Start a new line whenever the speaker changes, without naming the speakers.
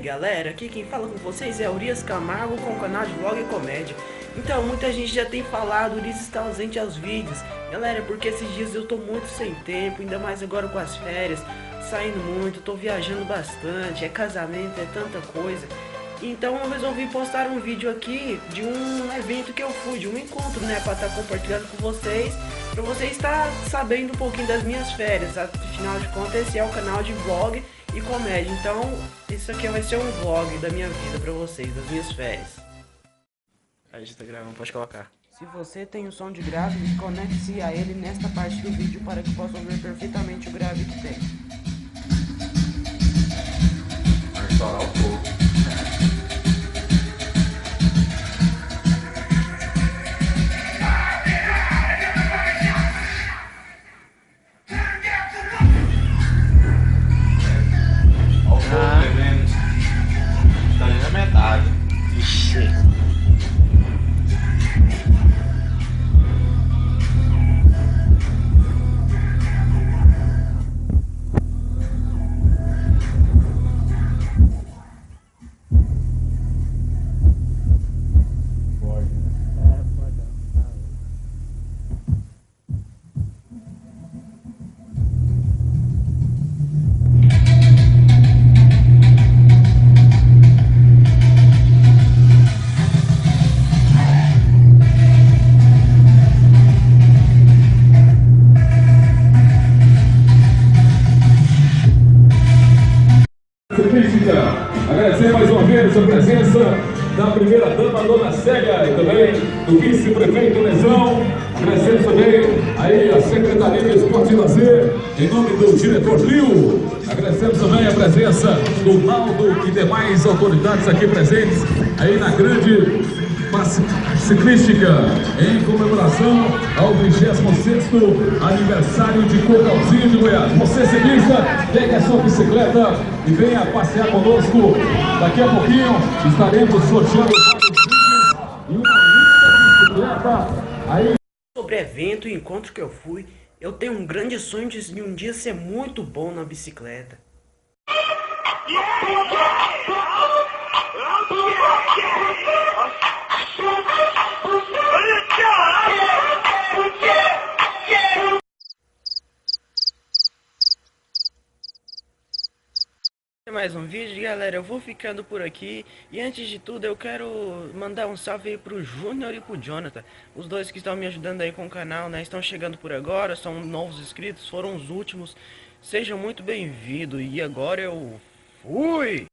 galera, aqui quem fala com vocês é Urias Camargo com o canal de vlog e comédia. Então, muita gente já tem falado, Urias está ausente aos vídeos. Galera, porque esses dias eu tô muito sem tempo, ainda mais agora com as férias, saindo muito, tô viajando bastante, é casamento, é tanta coisa. Então eu resolvi postar um vídeo aqui de um evento que eu fui, de um encontro, né, para estar compartilhando com vocês, para vocês estar sabendo um pouquinho das minhas férias. Afinal de contas, esse é o canal de vlog e comédia, então isso aqui vai ser um vlog da minha vida para vocês, das minhas férias. A gente tá gravando, pode colocar. Se você tem o som de grave, conecte-se a ele nesta parte do vídeo para que possa ouvir perfeitamente o grave que tem.
Vai estourar o fogo.
Agradecer mais uma vez a presença da primeira dama, Dona Cega, e também do vice-prefeito Lesão. Agradecemos também aí a Secretaria de Esporte e Lazer, em nome do diretor Lio. Agradecemos também a presença do Naldo e demais autoridades aqui presentes aí na grande ciclística, em comemoração ao 26º aniversário de Cocalzinho de Goiás. Você ciclista, pegue a sua bicicleta e venha passear conosco. Daqui a pouquinho estaremos sorteando vários vídeos e uma linda bicicleta aí.
Sobre evento e encontro que eu fui, eu tenho um grande sonho de um dia ser muito bom na bicicleta. Mais um vídeo, galera. Eu vou ficando por aqui e antes de tudo eu quero mandar um salve aí pro Júnior e pro Jonathan, os dois que estão me ajudando aí com o canal, né? Estão chegando por agora, são novos inscritos, foram os últimos. Sejam muito bem-vindos e agora eu fui!